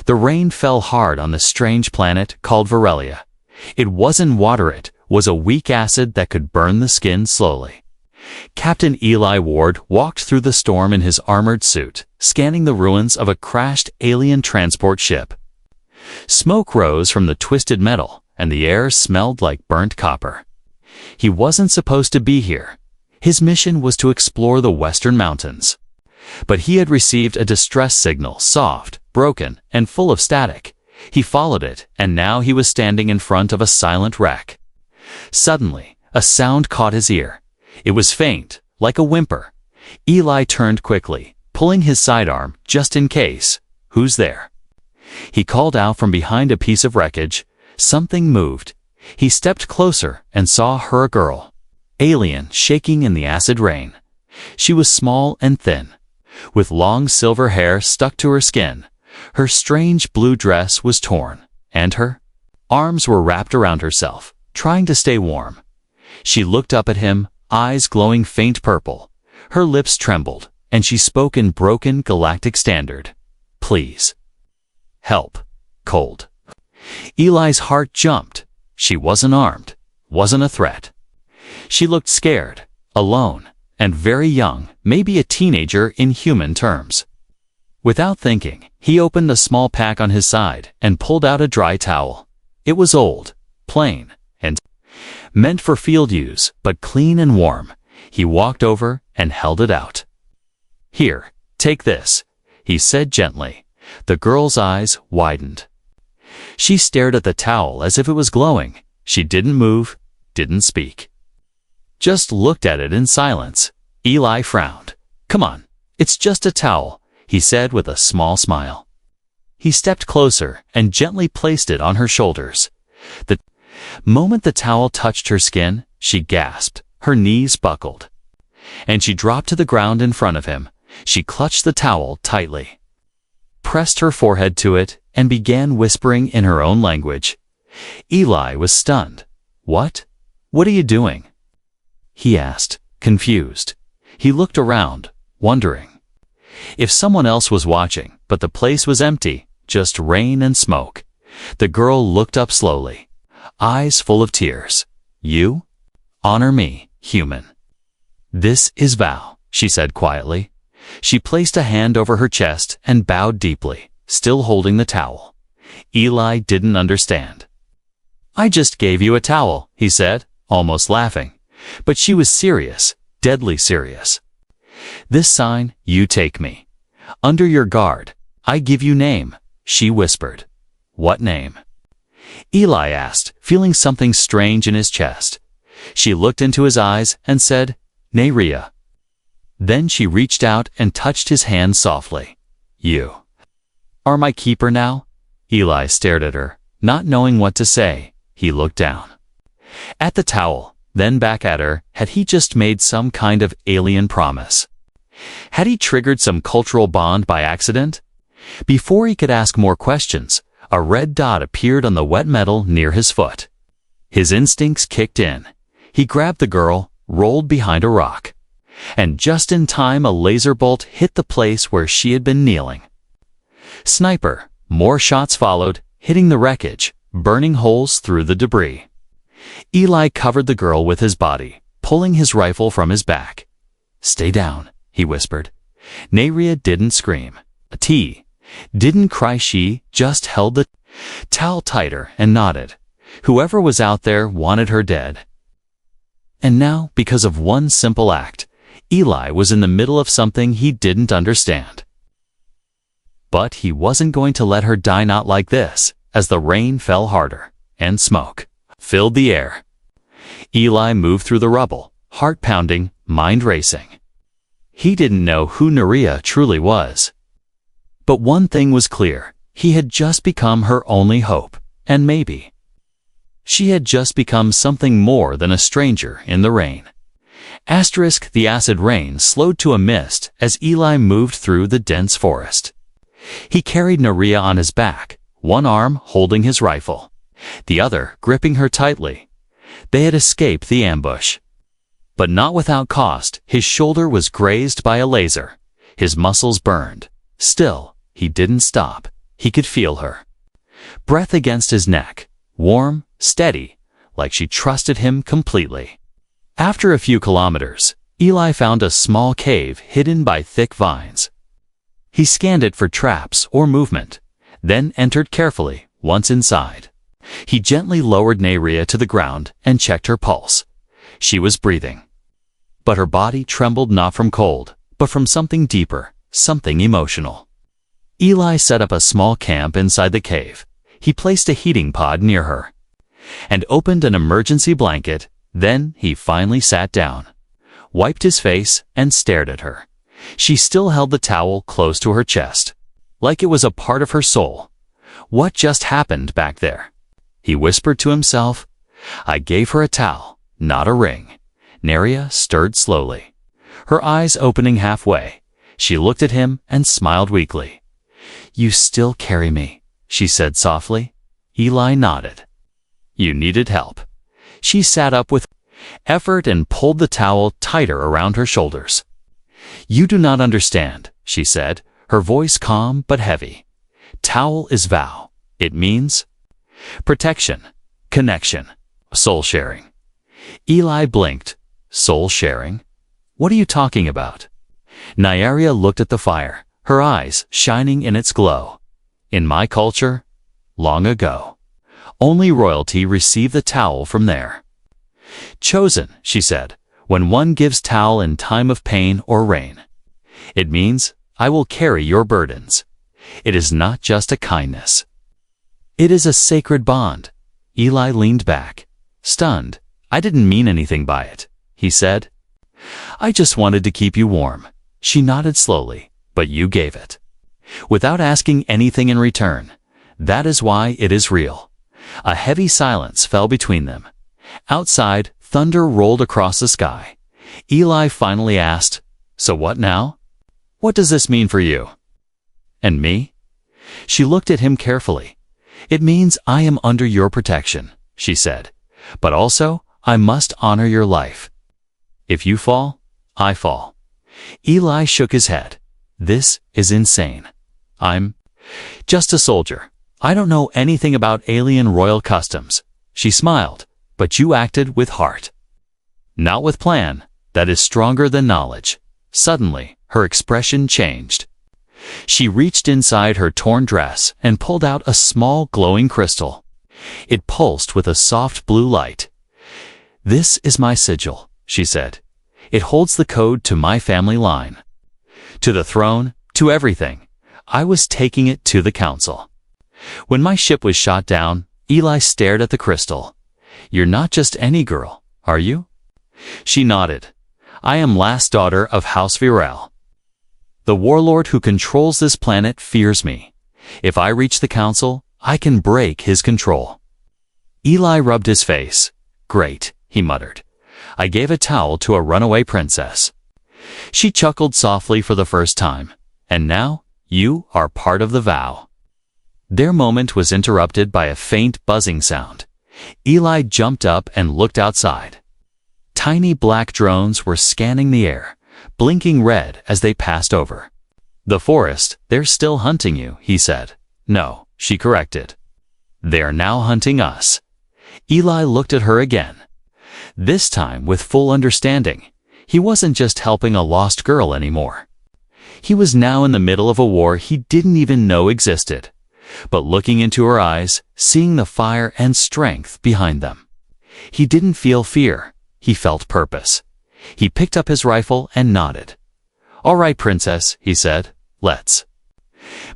The rain fell hard on the strange planet called Varelia. It wasn't water, it was a weak acid that could burn the skin slowly. Captain Eli Ward walked through the storm in his armored suit, scanning the ruins of a crashed alien transport ship. Smoke rose from the twisted metal, and the air smelled like burnt copper. He wasn't supposed to be here. His mission was to explore the western mountains. But he had received a distress signal, soft, broken, and full of static. He followed it, and now he was standing in front of a silent wreck. Suddenly, a sound caught his ear. It was faint, like a whimper. Eli turned quickly, pulling his sidearm just in case. "Who's there?" He called out from behind a piece of wreckage. Something moved. He stepped closer and saw her, a girl. Alien, shaking in the acid rain. She was small and thin, with long silver hair stuck to her skin. Her strange blue dress was torn, and her arms were wrapped around herself, trying to stay warm. She looked up at him, eyes glowing faint purple. Her lips trembled, and she spoke in broken Galactic standard. "Please. Help." Cold. Eli's heart jumped. She wasn't armed, wasn't a threat. She looked scared, alone, and very young, maybe a teenager in human terms. Without thinking, he opened a small pack on his side and pulled out a dry towel. It was old, plain, and meant for field use, but clean and warm. He walked over and held it out. "Here, take this," he said gently. The girl's eyes widened. She stared at the towel as if it was glowing. She didn't move, didn't speak. Just looked at it in silence. Eli frowned. "Come on, it's just a towel," he said with a small smile. He stepped closer and gently placed it on her shoulders. The moment the towel touched her skin, she gasped. Her knees buckled, and she dropped to the ground in front of him. She clutched the towel tightly, pressed her forehead to it, and began whispering in her own language. Eli was stunned. What are you doing?" he asked, confused. He looked around, wondering if someone else was watching, but the place was empty, just rain and smoke. The girl looked up slowly, eyes full of tears. "You honor me, human." "This is vow," she said quietly. She placed a hand over her chest and bowed deeply, still holding the towel. Eli didn't understand. "I just gave you a towel," he said, almost laughing. But she was serious, deadly serious. "This sign, you take me. Under your guard, I give you name," she whispered. "What name?" Eli asked, feeling something strange in his chest. She looked into his eyes and said, "Neria." Then she reached out and touched his hand softly. "You are my keeper now?" Eli stared at her, not knowing what to say. He looked down at the towel, then back at her. Had he just made some kind of alien promise? Had he triggered some cultural bond by accident? Before he could ask more questions, a red dot appeared on the wet metal near his foot. His instincts kicked in. He grabbed the girl, rolled behind a rock, and just in time a laser bolt hit the place where she had been kneeling. Sniper. More shots followed, hitting the wreckage, burning holes through the debris. Eli covered the girl with his body, pulling his rifle from his back. "Stay down," he whispered. Neria didn't scream. Didn't cry. She just held the towel tighter and nodded. Whoever was out there wanted her dead. And now, because of one simple act, Eli was in the middle of something he didn't understand. But he wasn't going to let her die, not like this. As the rain fell harder, and smoke filled the air, Eli moved through the rubble, heart pounding, mind racing. He didn't know who Neria truly was. But one thing was clear. He had just become her only hope, and maybe she had just become something more than a stranger in the rain. The acid rain slowed to a mist as Eli moved through the dense forest. He carried Neria on his back, one arm holding his rifle, the other gripping her tightly. They had escaped the ambush, but not without cost. His shoulder was grazed by a laser. His muscles burned. Still, he didn't stop. He could feel her. Breath against his neck, warm, steady, like she trusted him completely. After a few kilometers, Eli found a small cave hidden by thick vines. He scanned it for traps or movement, then entered carefully once inside. He gently lowered Nerea to the ground and checked her pulse. She was breathing. But her body trembled not from cold, but from something deeper, something emotional. Eli set up a small camp inside the cave. He placed a heating pod near her and opened an emergency blanket. Then he finally sat down, wiped his face, and stared at her. She still held the towel close to her chest, like it was a part of her soul. What just happened back there? He whispered to himself. I gave her a towel, not a ring. Nerea stirred slowly, her eyes opening halfway. She looked at him and smiled weakly. You still carry me, she said softly. Eli nodded. You needed help. She sat up with effort and pulled the towel tighter around her shoulders. You do not understand, she said, her voice calm but heavy. Towel is vow. It means protection, connection, soul sharing. Eli blinked. Soul sharing? What are you talking about? Nerea looked at the fire, her eyes shining in its glow. In my culture, long ago, only royalty received the towel from there. Chosen, she said, when one gives towel in time of pain or rain. It means, I will carry your burdens. It is not just a kindness. It is a sacred bond. Eli leaned back, stunned. I didn't mean anything by it, he said. I just wanted to keep you warm. She nodded slowly, but you gave it. Without asking anything in return. That is why it is real. A heavy silence fell between them. Outside, thunder rolled across the sky. Eli finally asked, So what now? What does this mean for you? And me? She looked at him carefully. It means I am under your protection, she said. But also, I must honor your life. If you fall, I fall. Eli shook his head. This is insane. I'm just a soldier. I don't know anything about alien royal customs. She smiled, but you acted with heart. Not with plan. That is stronger than knowledge. Suddenly, her expression changed. She reached inside her torn dress and pulled out a small glowing crystal. It pulsed with a soft blue light. This is my sigil, she said. It holds the code to my family line. To the throne, to everything. I was taking it to the council. When my ship was shot down, Eli stared at the crystal. You're not just any girl, are you? She nodded. I am last daughter of House Virel. The warlord who controls this planet fears me. If I reach the council, I can break his control. Eli rubbed his face. Great, he muttered. I gave a towel to a runaway princess. She chuckled softly for the first time. And now, you are part of the vow. Their moment was interrupted by a faint buzzing sound. Eli jumped up and looked outside. Tiny black drones were scanning the air, blinking red as they passed over. The forest, they're still hunting you, he said. No, she corrected. They are now hunting us. Eli looked at her again. This time with full understanding. He wasn't just helping a lost girl anymore. He was now in the middle of a war he didn't even know existed. But looking into her eyes, seeing the fire and strength behind them. He didn't feel fear. He felt purpose. He picked up his rifle and nodded. All right, princess, he said. Let's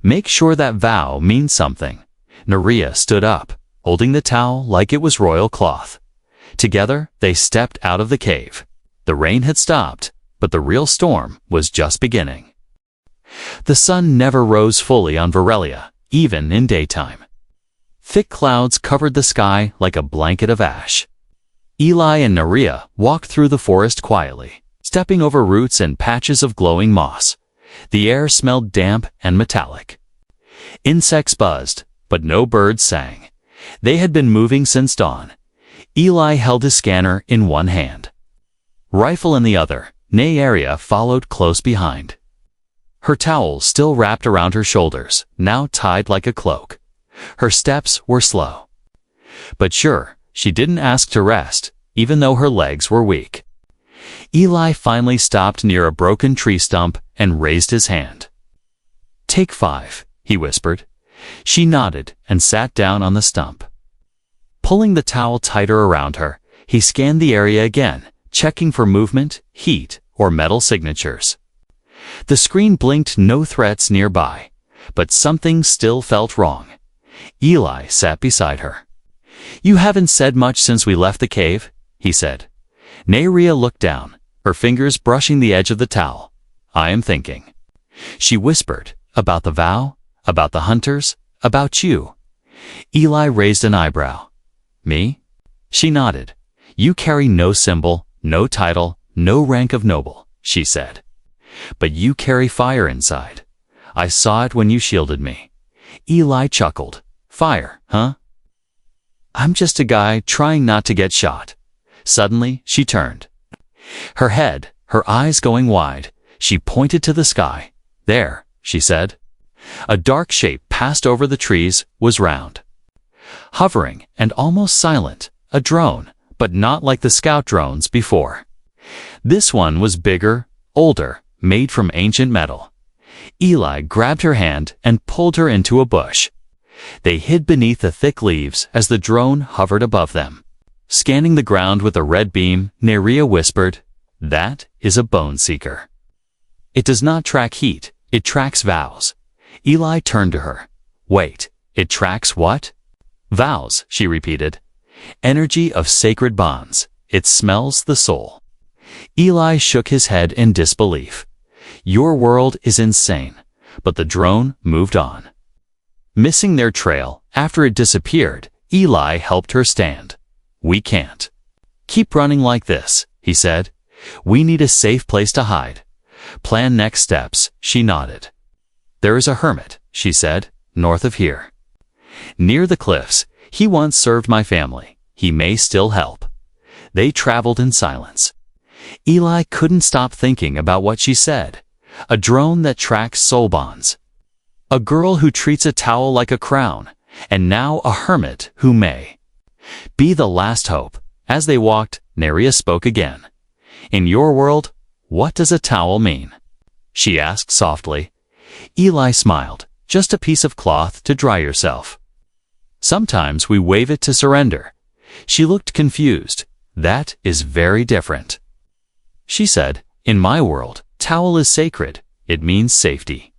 make sure that vow means something. Nerea stood up, holding the towel like it was royal cloth. Together, they stepped out of the cave. The rain had stopped, but the real storm was just beginning. The sun never rose fully on Virelia, even in daytime. Thick clouds covered the sky like a blanket of ash. Eli and Nerea walked through the forest quietly, stepping over roots and patches of glowing moss. The air smelled damp and metallic. Insects buzzed, but no birds sang. They had been moving since dawn. Eli held his scanner in one hand. Rifle in the other, Nerea followed close behind. her towel still wrapped around her shoulders, now tied like a cloak. Her steps were slow. But sure, she didn't ask to rest, even though her legs were weak. Eli finally stopped near a broken tree stump and raised his hand. "Take 5, he whispered. She nodded and sat down on the stump. Pulling the towel tighter around her, he scanned the area again, checking for movement, heat, or metal signatures. The screen blinked no threats nearby, but something still felt wrong. Eli sat beside her. "You haven't said much since we left the cave," he said. Nerea looked down, her fingers brushing the edge of the towel. "I am thinking." She whispered, "About the vow? About the hunters? About you?" Eli raised an eyebrow. "Me?" She nodded. "You carry no symbol, no title, no rank of noble," she said. "But you carry fire inside. I saw it when you shielded me." Eli chuckled. "Fire, huh? I'm just a guy trying not to get shot." Suddenly, she turned. Her head, her eyes going wide, she pointed to the sky. "There," she said. A dark shape passed over the trees, was round. Hovering and almost silent, a drone, but not like the scout drones before. This one was bigger, older, made from ancient metal. Eli grabbed her hand and pulled her into a bush. They hid beneath the thick leaves as the drone hovered above them. Scanning the ground with a red beam, Nerea whispered, "That is a bone seeker. It does not track heat, it tracks vows." Eli turned to her. "Wait, it tracks what?" "Vows," she repeated. "Energy of sacred bonds. It smells the soul." Eli shook his head in disbelief. "Your world is insane." But the drone moved on. Missing their trail, after it disappeared, Eli helped her stand. "We can't keep running like this," he said. "We need a safe place to hide. Plan next steps." She nodded. "There is a hermit," she said, "north of here. Near the cliffs. He once served my family. He may still help." They traveled in silence. Eli couldn't stop thinking about what she said. A drone that tracks soul bonds. A girl who treats a towel like a crown, and now a hermit who may be the last hope. As they walked, Nerea spoke again. "In your world, what does a towel mean?" she asked softly. Eli smiled. "Just a piece of cloth to dry yourself. Sometimes we wave it to surrender." She looked confused. "That is very different." She said, "In my world, towel is sacred. It means safety.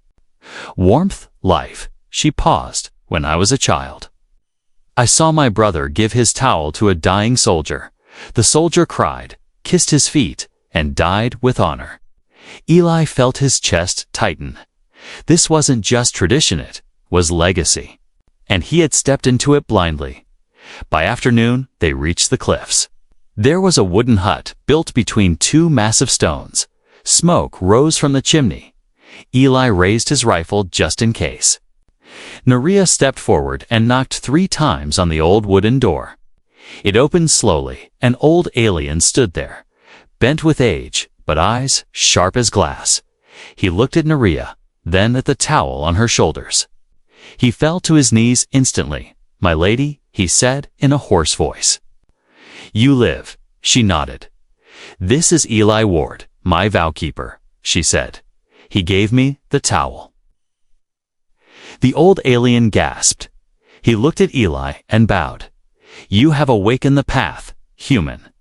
Warmth, life." She paused. "When I was a child, I saw my brother give his towel to a dying soldier. The soldier cried, kissed his feet, and died with honor." Eli felt his chest tighten. This wasn't just tradition, it was legacy. And he had stepped into it blindly. By afternoon, they reached the cliffs. There was a wooden hut built between two massive stones. Smoke rose from the chimney. Eli raised his rifle just in case. Nerea stepped forward and knocked 3 times on the old wooden door. It opened slowly. An old alien stood there, bent with age, but eyes sharp as glass. He looked at Nerea, then at the towel on her shoulders. He fell to his knees instantly. "My lady," he said in a hoarse voice. "You live," she nodded. "This is Eli Ward, my vowkeeper," she said. "He gave me the towel." The old alien gasped. He looked at Eli and bowed. "You have awakened the path, human."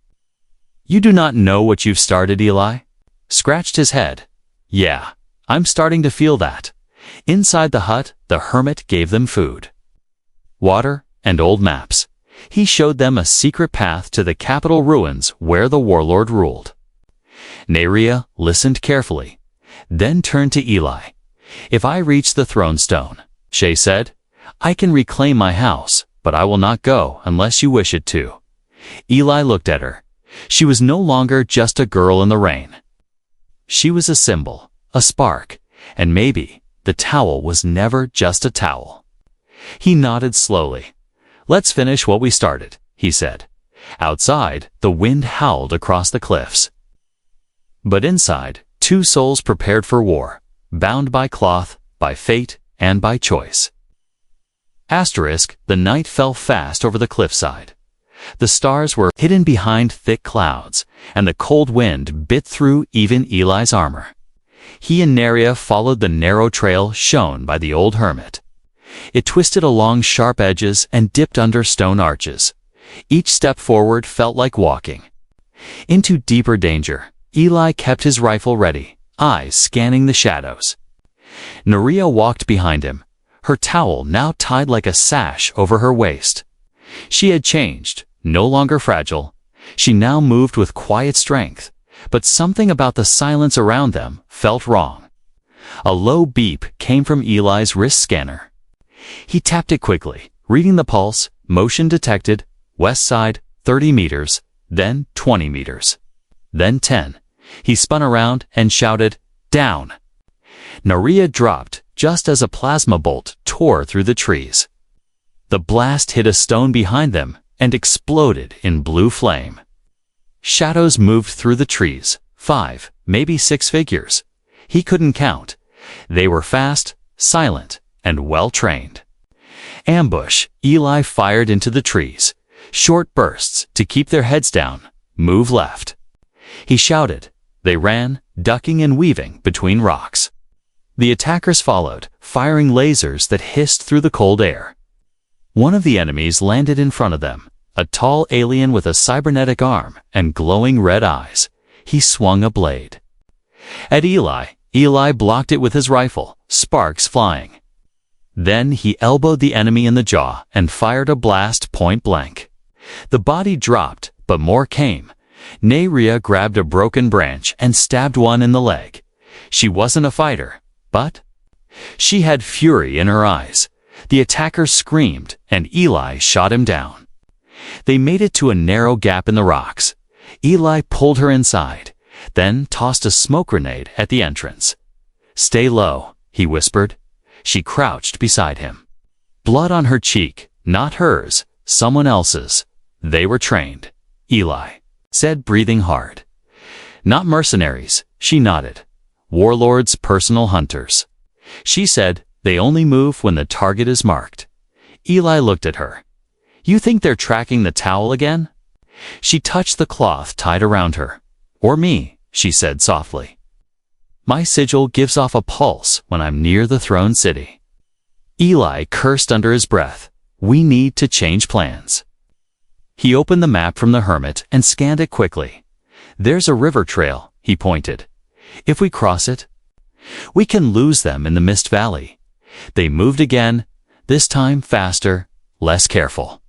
"You do not know what you've started," Eli scratched his head. "Yeah, I'm starting to feel that." Inside the hut, the hermit gave them food, water, and old maps. He showed them a secret path to the capital ruins where the warlord ruled. Nerea listened carefully, then turned to Eli. "If I reach the throne stone," she said, "I can reclaim my house, but I will not go unless you wish it to." Eli looked at her. She was no longer just a girl in the rain. She was a symbol, a spark, and maybe the towel was never just a towel. He nodded slowly. "Let's finish what we started," he said. Outside, the wind howled across the cliffs. But inside, 2 souls prepared for war. bound by cloth, by fate, and by choice. The night fell fast over the cliffside. The stars were hidden behind thick clouds, and the cold wind bit through even Eli's armor. He and Neria followed the narrow trail shown by the old hermit. It twisted along sharp edges and dipped under stone arches. Each step forward felt like walking. Into deeper danger, Eli kept his rifle ready, eyes scanning the shadows. Neria walked behind him, her towel now tied like a sash over her waist. She had changed, no longer fragile. She now moved with quiet strength, but something about the silence around them felt wrong. A low beep came from Eli's wrist scanner. He tapped it quickly, reading the pulse, motion detected, west side, 30 meters, then 20 meters, then 10. He spun around and shouted, "Down!" Neria dropped just as a plasma bolt tore through the trees. The blast hit a stone behind them and exploded in blue flame. Shadows moved through the trees, 5, maybe 6 figures. He couldn't count. They were fast, silent, and well-trained. Ambush, Eli fired into the trees. Short bursts to keep their heads down. Move left. He shouted. They ran, ducking and weaving between rocks. The attackers followed, firing lasers that hissed through the cold air. One of the enemies landed in front of them, a tall alien with a cybernetic arm and glowing red eyes. He swung a blade. At Eli blocked it with his rifle, sparks flying. Then he elbowed the enemy in the jaw and fired a blast point blank. The body dropped, but more came. Neria grabbed a broken branch and stabbed one in the leg. She wasn't a fighter, but she had fury in her eyes. The attacker screamed, and Eli shot him down. They made it to a narrow gap in the rocks. Eli pulled her inside, then tossed a smoke grenade at the entrance. "Stay low," he whispered. She crouched beside him. Blood on her cheek, not hers, someone else's. "They were trained," Eli said, breathing hard. "Not mercenaries," she nodded. "Warlords, personal hunters." She said, "They only move when the target is marked." Eli looked at her. "You think they're tracking the towel again?" She touched the cloth tied around her. "Or me," she said softly. "My sigil gives off a pulse when I'm near the throne city." Eli cursed under his breath. "We need to change plans." He opened the map from the hermit and scanned it quickly. "There's a river trail," he pointed. "If we cross it, we can lose them in the Mist Valley." They moved again, this time faster, less careful.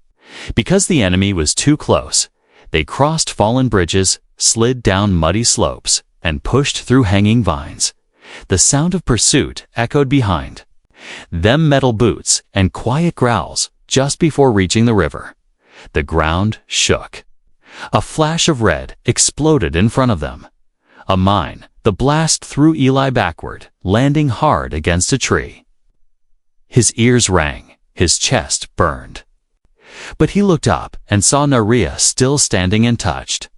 Because the enemy was too close, they crossed fallen bridges, slid down muddy slopes, and pushed through hanging vines. The sound of pursuit echoed behind them, metal boots and quiet growls just before reaching the river. The ground shook. A flash of red exploded in front of them. A mine. The blast threw Eli backward, landing hard against a tree. His ears rang, his chest burned. But he looked up and saw Neria still standing untouched.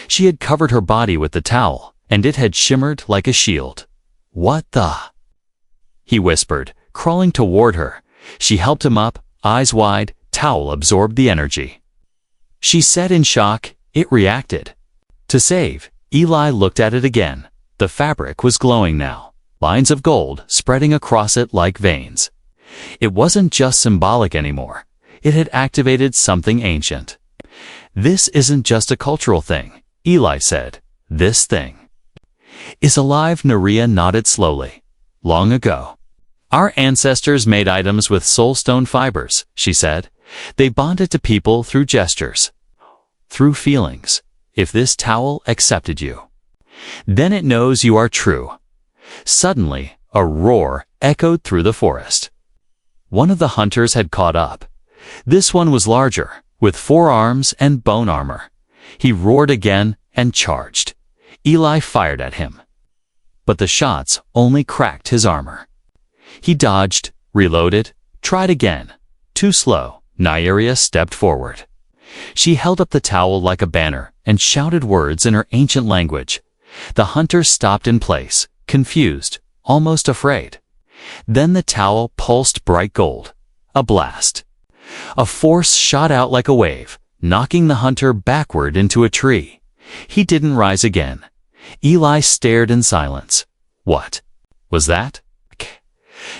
She had covered her body with the towel, and it had shimmered like a shield. "What the?" he whispered, crawling toward her. She helped him up, eyes wide, towel absorbed the energy. She said in shock, "It reacted." To save, Eli looked at it again. The fabric was glowing now, lines of gold spreading across it like veins. It wasn't just symbolic anymore. It had activated something ancient. "This isn't just a cultural thing," Eli said. "This thing is alive." Neria nodded slowly. "Long ago, our ancestors made items with soulstone fibers," she said. "They bonded to people through gestures, through feelings. If this towel accepted you, then it knows you are true." Suddenly, a roar echoed through the forest. One of the hunters had caught up. This one was larger, with 4 arms and bone armor. He roared again and charged. Eli fired at him, but the shots only cracked his armor. He dodged, reloaded, tried again. Too slow. Neria stepped forward. She held up the towel like a banner and shouted words in her ancient language. The hunter stopped in place, confused, almost afraid. Then the towel pulsed bright gold. A blast. A force shot out like a wave, knocking the hunter backward into a tree. He didn't rise again. Eli stared in silence. What was that?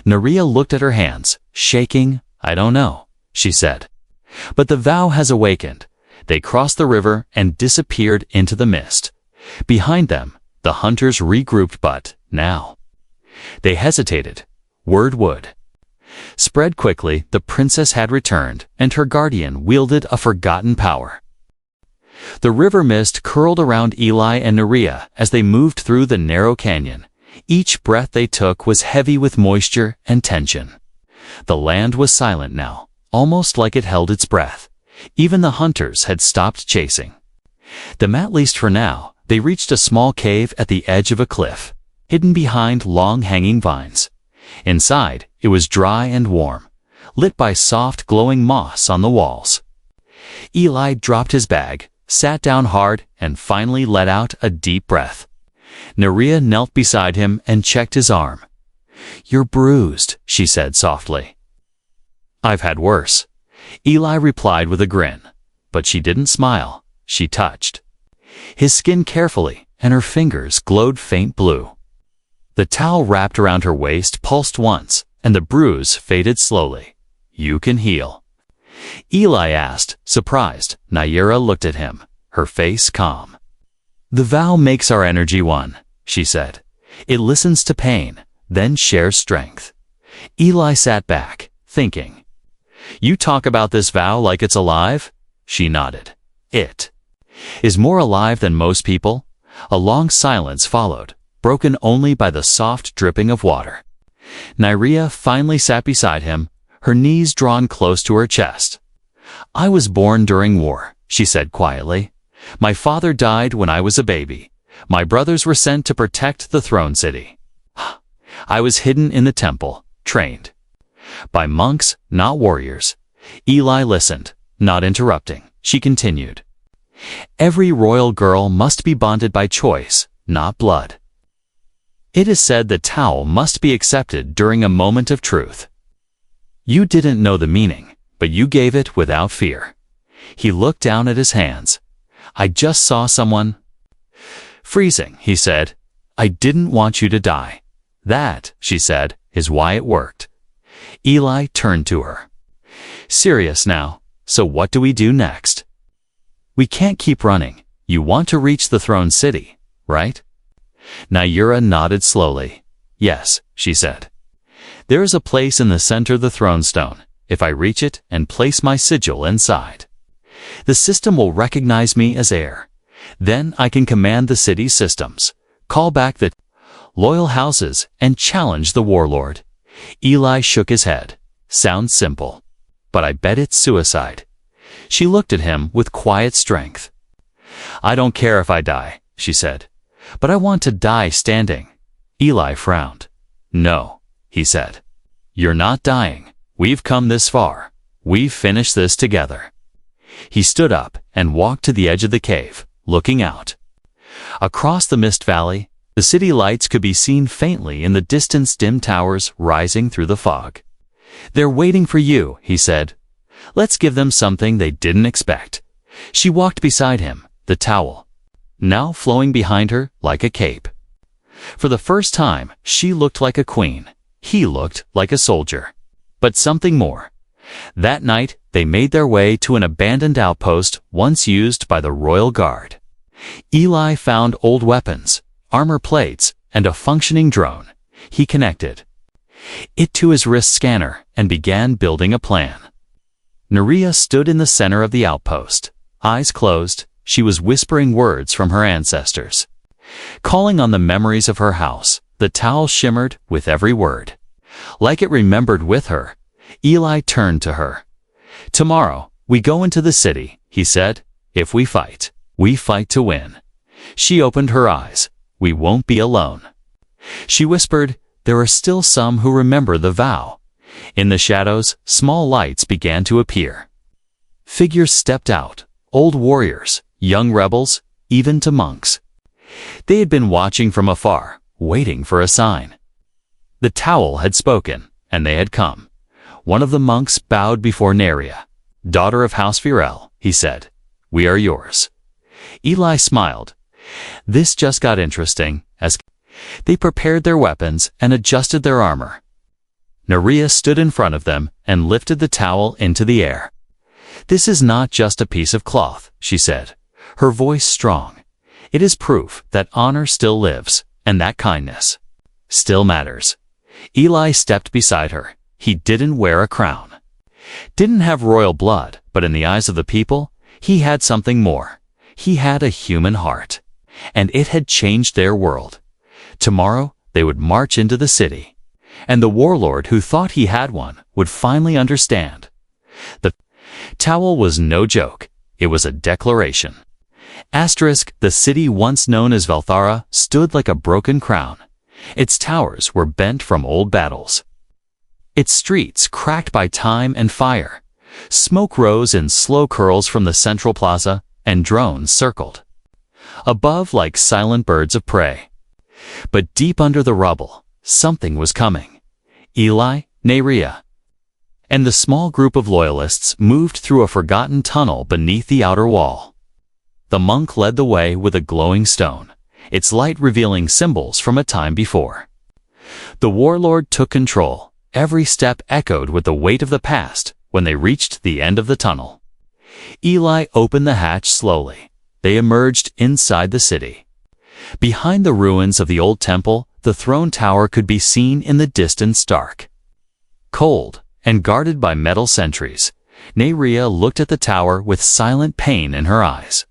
Nerea looked at her hands, shaking. I don't know, she said. But the vow has awakened. They crossed the river and disappeared into the mist. Behind them, the hunters regrouped, but now they hesitated. Word would spread quickly. The princess had returned, and her guardian wielded a forgotten power. The river mist curled around Eli and Nerea as they moved through the narrow canyon. Each breath they took was heavy with moisture and tension. The land was silent now, almost like it held its breath. Even the hunters had stopped chasing. Them, at least for now. They reached a small cave at the edge of a cliff, hidden behind long hanging vines. Inside, it was dry and warm, lit by soft glowing moss on the walls. Eli dropped his bag, sat down hard, and finally let out a deep breath. Nerea knelt beside him and checked his arm. You're bruised, she said softly. I've had worse, Eli replied with a grin. But she didn't smile. She touched his skin carefully, and her fingers glowed faint blue. The towel wrapped around her waist pulsed once, and the bruise faded slowly. You can heal, Eli asked, surprised. Naira looked at him, her face calm. The vow makes our energy one, she said. It listens to pain, then shares strength. Eli sat back, thinking. You talk about this vow like it's alive? She nodded. It is more alive than most people. A long silence followed, broken only by the soft dripping of water. Nerea finally sat beside him, her knees drawn close to her chest. I was born during war, she said quietly. My father died when I was a baby. My brothers were sent to protect the throne city. I was hidden in the temple, trained by monks, not warriors. Eli listened, not interrupting. She continued. Every royal girl must be bonded by choice, not blood. It is said the towel must be accepted during a moment of truth. You didn't know the meaning, but you gave it without fear. He looked down at his hands. I just saw someone freezing, he said. I didn't want you to die. That, she said, is why it worked. Eli turned to her. Serious now, so what do we do next? We can't keep running. You want to reach the throne city, right? Naira nodded slowly. Yes, she said. There is a place in the center of the throne stone. If I reach it and place my sigil inside, the system will recognize me as heir. Then I can command the city's systems, call back the loyal houses, and challenge the warlord. Eli shook his head. Sounds simple, but I bet it's suicide. She looked at him with quiet strength. I don't care if I die, she said, but I want to die standing. Eli frowned. No, he said. You're not dying. We've come this far. We've finished this together. He stood up and walked to the edge of the cave, looking out. Across the mist valley, the city lights could be seen faintly in the distance, dim towers rising through the fog. They're waiting for you, he said. Let's give them something they didn't expect. She walked beside him, the towel now flowing behind her like a cape. For the first time, she looked like a queen. He looked like a soldier. But something more. That night, they made their way to an abandoned outpost once used by the royal guard. Eli found old weapons, armor plates, and a functioning drone. He connected it to his wrist scanner and began building a plan. Nerea stood in the center of the outpost. Eyes closed, she was whispering words from her ancestors. Calling on the memories of her house, the towel shimmered with every word. Like it remembered with her, Eli turned to her. Tomorrow, we go into the city, he said. If we fight to win. She opened her eyes. We won't be alone. She whispered, there are still some who remember the vow. In the shadows, small lights began to appear. Figures stepped out, old warriors, young rebels, even to monks. They had been watching from afar, waiting for a sign. The towel had spoken, and they had come. One of the monks bowed before Neria. "Daughter of House Virel," he said, "we are yours." Eli smiled. This just got interesting, as they prepared their weapons and adjusted their armor. Neria stood in front of them and lifted the towel into the air. "This is not just a piece of cloth," she said, her voice strong. "It is proof that honor still lives, and that kindness still matters." Eli stepped beside her. He didn't wear a crown, didn't have royal blood, but in the eyes of the people, he had something more. He had a human heart, and it had changed their world. Tomorrow, they would march into the city, and the warlord who thought he had one would finally understand. The towel was no joke. It was a declaration. The city once known as Valthara stood like a broken crown. Its towers were bent from old battles. Its streets cracked by time and fire. Smoke rose in slow curls from the central plaza, and drones circled above like silent birds of prey. But deep under the rubble, something was coming. Eli, Neria, and the small group of loyalists moved through a forgotten tunnel beneath the outer wall. The monk led the way with a glowing stone, its light revealing symbols from a time before. The warlord took control. Every step echoed with the weight of the past when they reached the end of the tunnel. Eli opened the hatch slowly. They emerged inside the city. Behind the ruins of the old temple, the throne tower could be seen in the distance dark. Cold and guarded by metal sentries, Neria looked at the tower with silent pain in her eyes.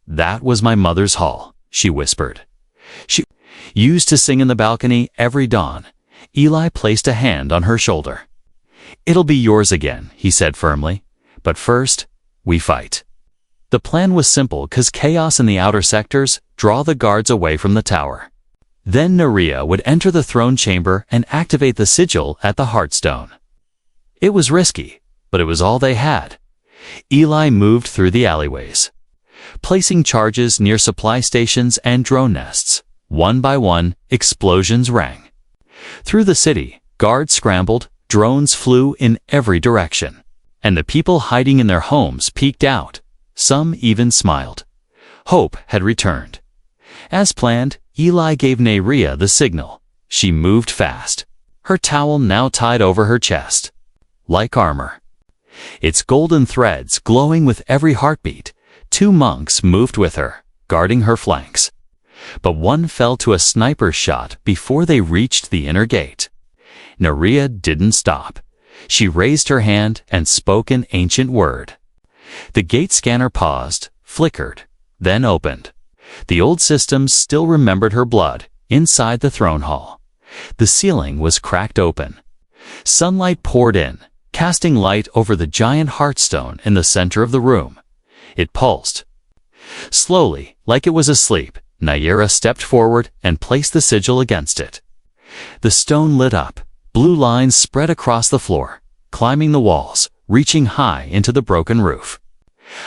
"That was my mother's hall," she whispered. "She used to sing in the balcony every dawn." Eli placed a hand on her shoulder. "It'll be yours again," he said firmly. "But first, we fight." The plan was simple, cause chaos in the outer sectors draw the guards away from the tower. Then Neria would enter the throne chamber and activate the sigil at the Heartstone. It was risky, but it was all they had. Eli moved through the alleyways, placing charges near supply stations and drone nests. One by one, explosions rang. Through the city, guards scrambled, drones flew in every direction, and the people hiding in their homes peeked out. Some even smiled. Hope had returned. As planned, Eli gave Neria the signal. She moved fast, her towel now tied over her chest, like armor. Its golden threads glowing with every heartbeat. 2 monks moved with her, guarding her flanks. But one fell to a sniper's shot before they reached the inner gate. Neria didn't stop. She raised her hand and spoke an ancient word. The gate scanner paused, flickered, then opened. The old systems still remembered her blood inside the throne hall. The ceiling was cracked open. Sunlight poured in, casting light over the giant heartstone in the center of the room. It pulsed. Slowly, like it was asleep, Neria stepped forward and placed the sigil against it. The stone lit up. Blue lines spread across the floor, climbing the walls, reaching high into the broken roof.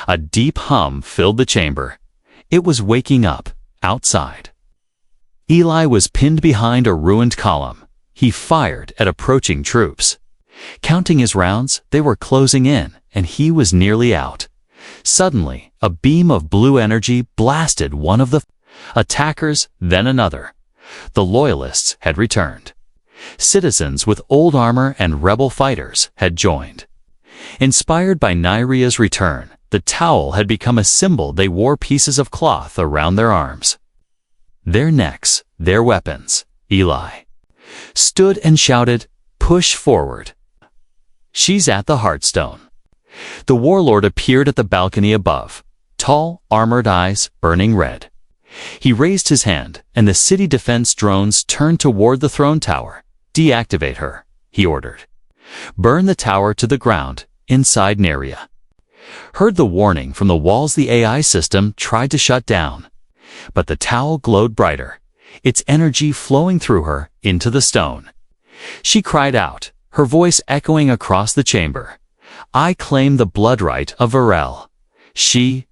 A deep hum filled the chamber. It was waking up, outside. Eli was pinned behind a ruined column. He fired at approaching troops. Counting his rounds, they were closing in, and he was nearly out. Suddenly, a beam of blue energy blasted one of the attackers, then another. The loyalists had returned. Citizens with old armor and rebel fighters had joined. Inspired by Neria's return, the towel had become a symbol. They wore pieces of cloth around their arms, their necks, their weapons. Eli stood and shouted, "Push forward. She's at the Heartstone." The warlord appeared at the balcony above, tall, armored eyes burning red. He raised his hand, and the city defense drones turned toward the throne tower. "Deactivate her," he ordered. "Burn the tower to the ground." Inside, Neria heard the warning from the walls. The AI system tried to shut down, but the towel glowed brighter, its energy flowing through her into the stone. She cried out, her voice echoing across the chamber. "I claim the blood right of Virel." She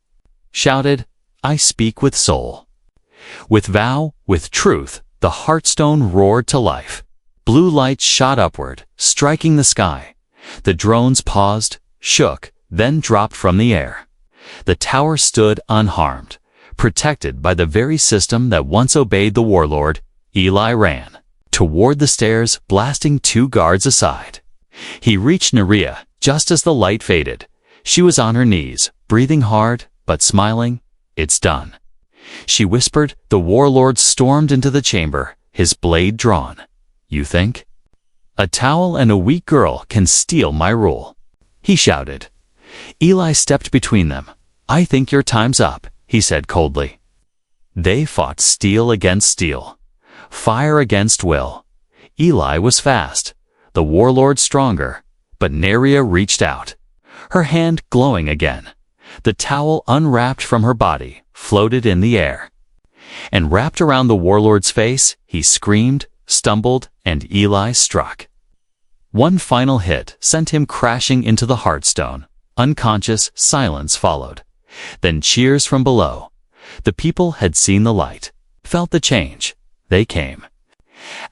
shouted, "I speak with soul." With vow, with truth, the Heartstone roared to life. Blue light shot upward, striking the sky. The drones paused, shook, then dropped from the air. The tower stood unharmed, protected by the very system that once obeyed the warlord. Eli ran toward the stairs, blasting 2 guards aside. He reached Nerea just as the light faded. She was on her knees, breathing hard, but smiling. "It's done," she whispered. The warlord stormed into the chamber, his blade drawn. "You think a towel and a weak girl can steal my rule?" he shouted. Eli stepped between them. "I think your time's up," he said coldly. They fought steel against steel, fire against will. Eli was fast, the warlord stronger, but Nerea reached out, her hand glowing again. The towel unwrapped from her body, floated in the air, and wrapped around the warlord's face. He screamed, stumbled, and Eli struck. One final hit sent him crashing into the heartstone. Unconscious, silence followed. Then cheers from below. The people had seen the light, felt the change. They came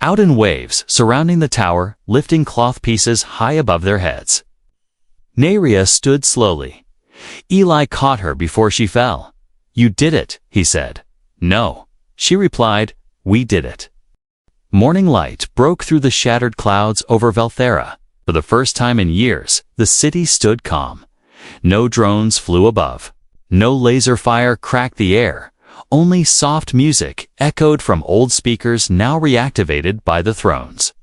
out in waves, surrounding the tower, lifting cloth pieces high above their heads. Nerea stood slowly. Eli caught her before she fell. "You did it," he said. "No," she replied, "we did it." Morning light broke through the shattered clouds over Valthera. For the first time in years, the city stood calm. No drones flew above. No laser fire cracked the air. Only soft music echoed from old speakers now reactivated by the thrones.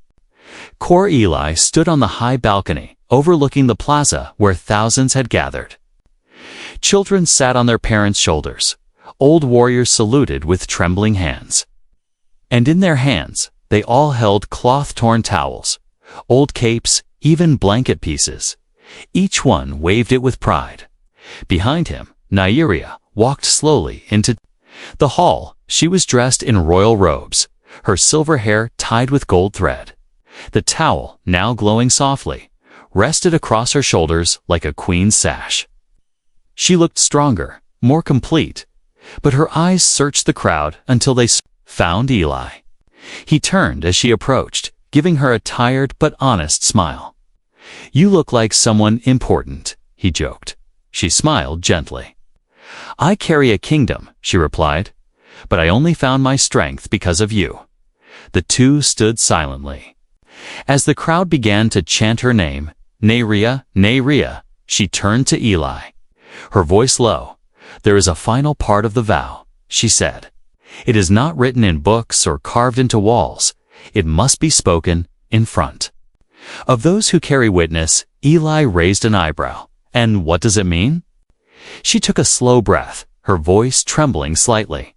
Core Eli stood on the high balcony, overlooking the plaza where thousands had gathered. Children sat on their parents' shoulders. Old warriors saluted with trembling hands. And in their hands, they all held cloth-torn towels, old capes, even blanket pieces. Each one waved it with pride. Behind him, Nerea walked slowly into the hall. She was dressed in royal robes, her silver hair tied with gold thread. The towel, now glowing softly, rested across her shoulders like a queen's sash. She looked stronger, more complete, but her eyes searched the crowd until they found Eli. He turned as she approached, giving her a tired but honest smile. "You look like someone important," he joked. She smiled gently. "I carry a kingdom," she replied, "but I only found my strength because of you." The two stood silently. As the crowd began to chant her name, Nerea, Nerea, she turned to Eli. Her voice low. "There is a final part of the vow," she said. "It is not written in books or carved into walls. It must be spoken in front of those who carry witness." Eli raised an eyebrow. "And what does it mean?" She took a slow breath, her voice trembling slightly.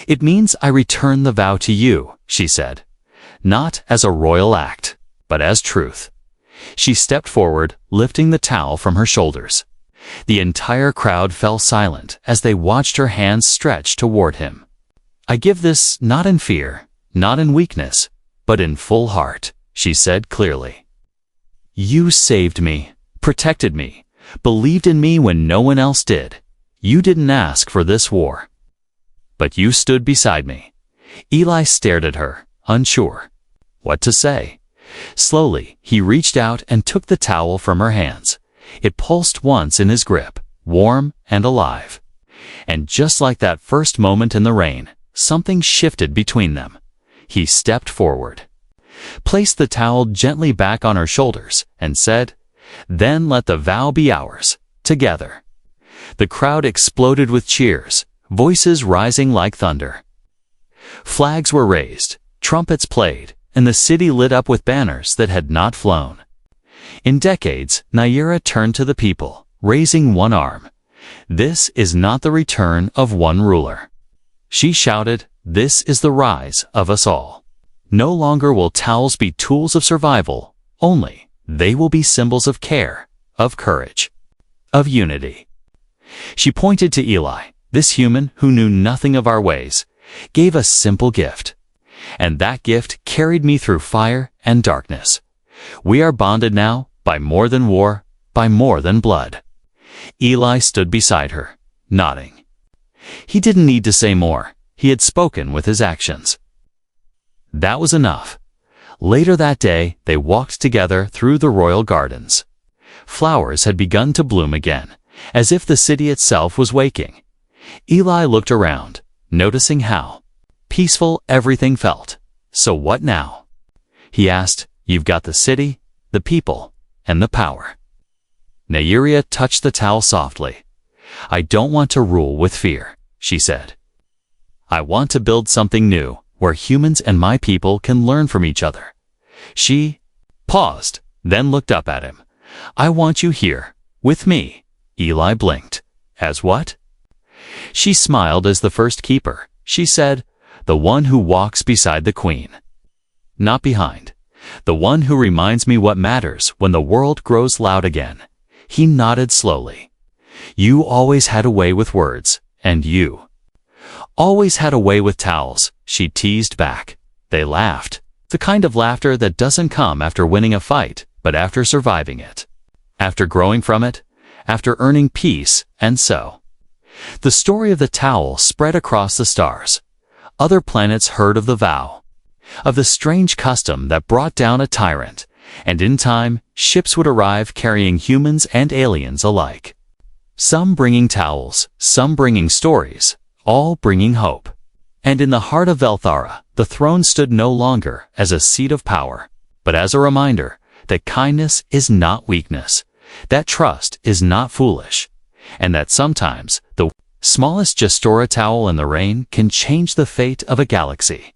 "It means I return the vow to you," she said. "Not as a royal act, but as truth." She stepped forward, lifting the towel from her shoulders. The entire crowd fell silent as they watched her hands stretch toward him. "I give this not in fear, not in weakness, but in full heart," she said clearly. "You saved me, protected me, believed in me when no one else did. You didn't ask for this war, but you stood beside me." Eli stared at her, unsure what to say. Slowly, he reached out and took the towel from her hands. It pulsed once in his grip, warm and alive. And just like that first moment in the rain, something shifted between them. He stepped forward, placed the towel gently back on her shoulders, and said, "Then let the vow be ours, together." The crowd exploded with cheers, voices rising like thunder. Flags were raised, trumpets played, and the city lit up with banners that had not flown. In decades, Nerea turned to the people, raising one arm. "This is not the return of one ruler," she shouted. "This is the rise of us all. No longer will towels be tools of survival, only they will be symbols of care, of courage, of unity." She pointed to Eli. "This human who knew nothing of our ways gave a simple gift, and that gift carried me through fire and darkness. We are bonded now by more than war, by more than blood." Eli stood beside her, nodding. He didn't need to say more. He had spoken with his actions. That was enough. Later that day, they walked together through the royal gardens. Flowers had begun to bloom again, as if the city itself was waking. Eli looked around, noticing how peaceful everything felt. So what now? He asked. You've got the city, the people, and the power. Nayria touched the towel softly. I don't want to rule with fear, she said. I want to build something new, where humans and my people can learn from each other. She paused, then looked up at him. I want you here, with me. Eli blinked. As what? She smiled as the first keeper. She said, the one who walks beside the queen. Not behind. The one who reminds me what matters when the world grows loud again. He nodded slowly. You always had a way with words, and you always had a way with towels, she teased back. They laughed. The kind of laughter that doesn't come after winning a fight, but after surviving it. After growing from it, after earning peace, and so. The story of the towel spread across the stars. Other planets heard of the vow, of the strange custom that brought down a tyrant, and in time, ships would arrive carrying humans and aliens alike. Some bringing towels, some bringing stories, all bringing hope. And in the heart of Velthara, the throne stood no longer as a seat of power, but as a reminder that kindness is not weakness, that trust is not foolish, and that sometimes the smallest Gestora towel in the rain can change the fate of a galaxy.